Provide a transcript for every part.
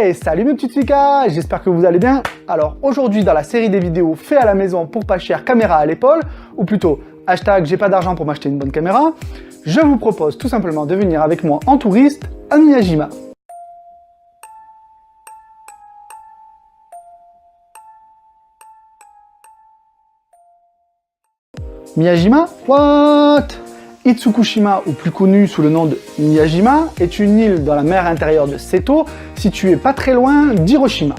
Hey, salut mes petites ficas, j'espère que vous allez bien. Alors aujourd'hui dans la série des vidéos fait à la maison pour pas cher caméra à l'épaule, ou plutôt hashtag j'ai pas d'argent pour m'acheter une bonne caméra, je vous propose tout simplement de venir avec moi en touriste à Miyajima. Miyajima? What? Itsukushima, ou plus connu sous le nom de Miyajima, est une île dans la mer intérieure de Seto, située pas très loin d'Hiroshima.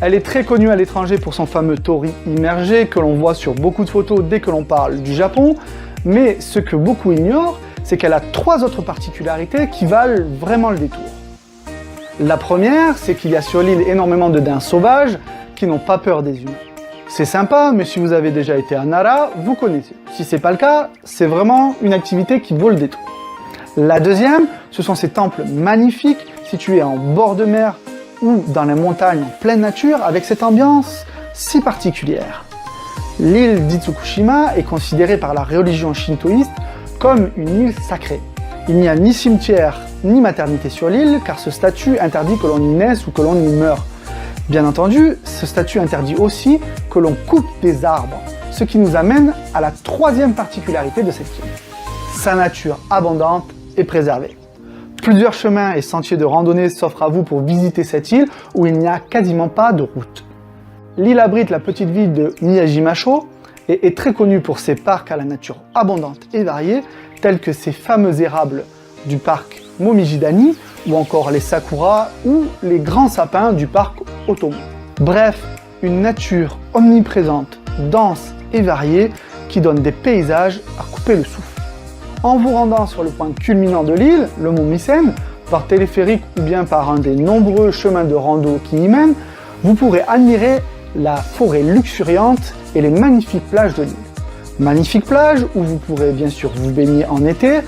Elle est très connue à l'étranger pour son fameux tori immergé que l'on voit sur beaucoup de photos dès que l'on parle du Japon, mais ce que beaucoup ignorent, c'est qu'elle a 3 autres particularités qui valent vraiment le détour. La première, c'est qu'il y a sur l'île énormément de daims sauvages qui n'ont pas peur des humains. C'est sympa, mais si vous avez déjà été à Nara, vous connaissez. Si c'est pas le cas, c'est vraiment une activité qui vaut le détour. La deuxième, ce sont ces temples magnifiques situés en bord de mer ou dans les montagnes en pleine nature avec cette ambiance si particulière. L'île d'Itsukushima est considérée par la religion shintoïste comme une île sacrée. Il n'y a ni cimetière ni maternité sur l'île car ce statut interdit que l'on y naisse ou que l'on y meure. Bien entendu, ce statut interdit aussi que l'on coupe des arbres, ce qui nous amène à la 3e particularité de cette île. Sa nature abondante et préservée. Plusieurs chemins et sentiers de randonnée s'offrent à vous pour visiter cette île où il n'y a quasiment pas de route. L'île abrite la petite ville de Miyajima-sho et est très connue pour ses parcs à la nature abondante et variée, tels que ces fameux érables du parc Momiji-dani, ou encore les sakuras ou les grands sapins du parc Otomo. Bref, une nature omniprésente, dense et variée qui donne des paysages à couper le souffle. En vous rendant sur le point culminant de l'île, le mont Misen, par téléphérique ou bien par un des nombreux chemins de rando qui y mènent, vous pourrez admirer la forêt luxuriante et les magnifiques plages de l'île. Magnifiques plages où vous pourrez bien sûr vous baigner en été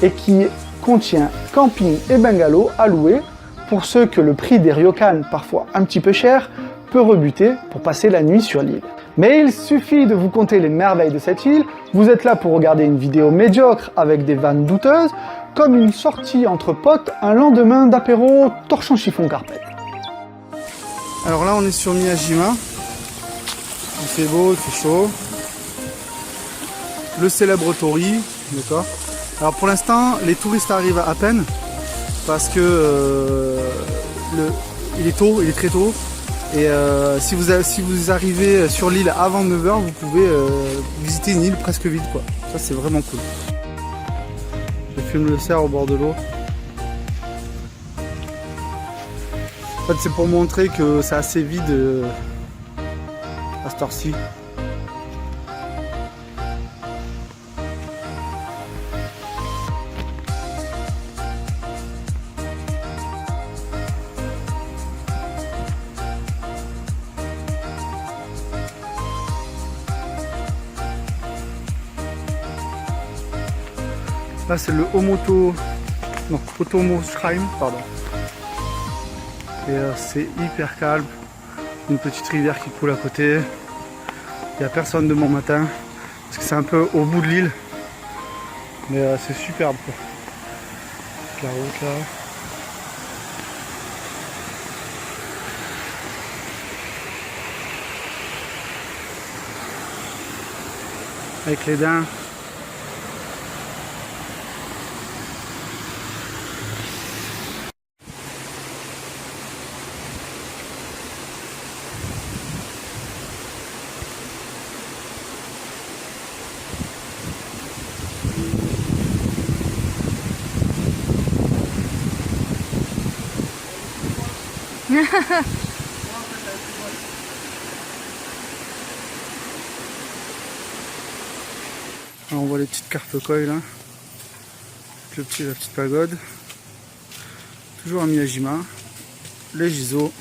et qui contient camping et bungalow à louer pour ceux que le prix des ryokan, parfois un petit peu cher, peut rebuter pour passer la nuit sur l'île. Mais il suffit de vous conter les merveilles de cette île, vous êtes là pour regarder une vidéo médiocre avec des vannes douteuses, comme une sortie entre potes un lendemain d'apéro torchon chiffon carpette. Alors là on est sur Miyajima, il fait beau, il fait chaud, le célèbre tori, d'accord. Alors pour l'instant, les touristes arrivent à peine parce que il est tôt, il est très tôt. Et si vous arrivez sur l'île avant 9 h, vous pouvez visiter une île presque vide, quoi. Ça c'est vraiment cool. Je filme le cerf au bord de l'eau. En fait, c'est pour montrer que c'est assez vide à cette heure-ci. Là c'est le Otomo Shrine, pardon. Et c'est hyper calme. Une petite rivière qui coule à côté. Il n'y a personne de bon matin. Parce que c'est un peu au bout de l'île. Mais c'est superbe quoi. La route là. Avec les daims. Alors on voit les petites carpes koi là, la petite pagode, toujours à Miyajima, les giseaux.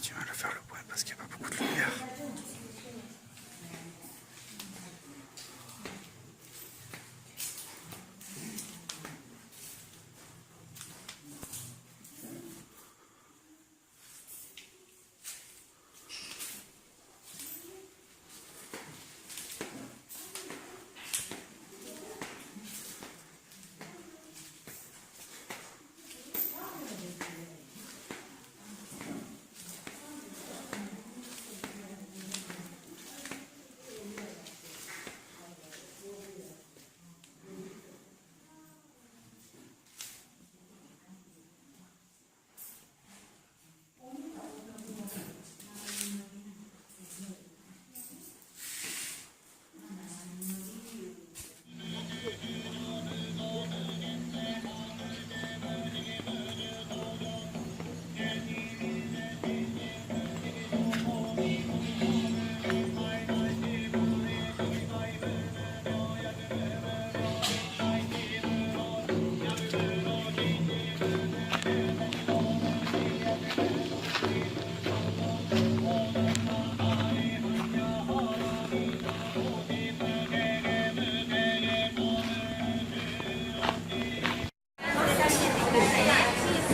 Du mal à faire le point parce qu'il n'y a pas beaucoup de lumière.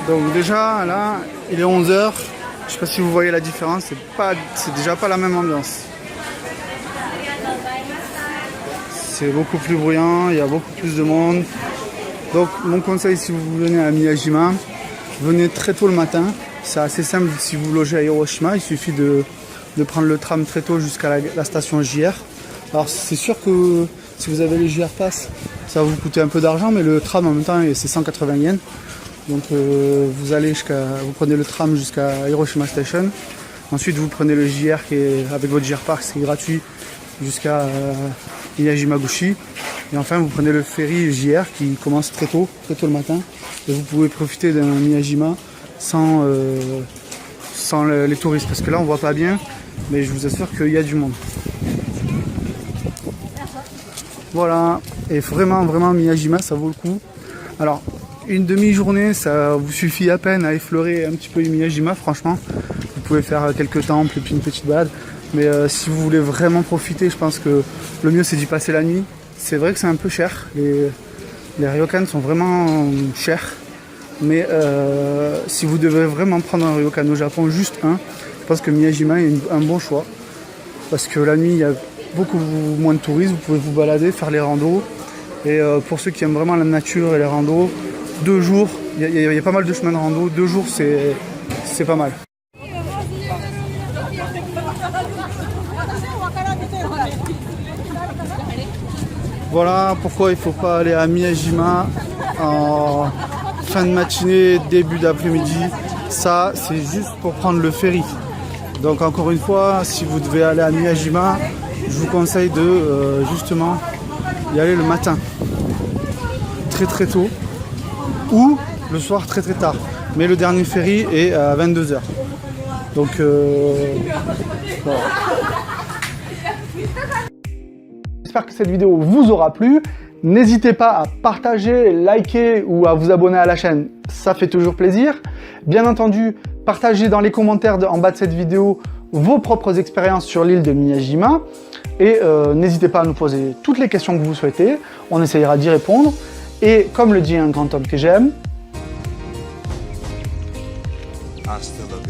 Donc déjà là, il est 11 h. Je sais pas si vous voyez la différence, c'est déjà pas la même ambiance. C'est beaucoup plus bruyant, il y a beaucoup plus de monde. Donc mon conseil, si vous venez à Miyajima, venez très tôt le matin. C'est assez simple si vous logez à Hiroshima, il suffit de prendre le tram très tôt jusqu'à la station JR. Alors c'est sûr que si vous avez les JR Pass, ça va vous coûter un peu d'argent, mais le tram en même temps c'est 180 yens. Donc vous prenez le tram jusqu'à Hiroshima Station. Ensuite vous prenez le JR qui est avec votre JR Pass, c'est gratuit jusqu'à Miyajimaguchi. Et enfin vous prenez le ferry JR qui commence très tôt le matin. Et vous pouvez profiter d'un Miyajima sans les touristes, parce que là on voit pas bien, mais je vous assure qu'il y a du monde. Voilà, et vraiment Miyajima ça vaut le coup. Alors une demi-journée ça vous suffit à peine à effleurer un petit peu Miyajima, franchement. Vous pouvez faire quelques temples et puis une petite balade, mais si vous voulez vraiment profiter, je pense que le mieux c'est d'y passer la nuit. C'est vrai que c'est un peu cher, les ryokans sont vraiment chers, mais si vous devez vraiment prendre un ryokan au Japon, juste un, je pense que Miyajima est un bon choix, parce que la nuit il y a beaucoup moins de touristes, vous pouvez vous balader, faire les randos, et pour ceux qui aiment vraiment la nature et les randos, 2 jours, il y a pas mal de chemins de rando, 2 jours c'est pas mal. Voilà pourquoi il ne faut pas aller à Miyajima en fin de matinée, début d'après-midi. Ça, c'est juste pour prendre le ferry. Donc encore une fois, si vous devez aller à Miyajima, je vous conseille de justement y aller le matin, très tôt, ou le soir très tard. Mais le dernier ferry est à 22 h. Donc voilà. J'espère que cette vidéo vous aura plu. N'hésitez pas à partager, liker ou à vous abonner à la chaîne, ça fait toujours plaisir. Bien entendu, partagez dans les commentaires en bas de cette vidéo vos propres expériences sur l'île de Miyajima. Et n'hésitez pas à nous poser toutes les questions que vous souhaitez, on essayera d'y répondre. Et comme le dit un grand homme que j'aime, Hasta la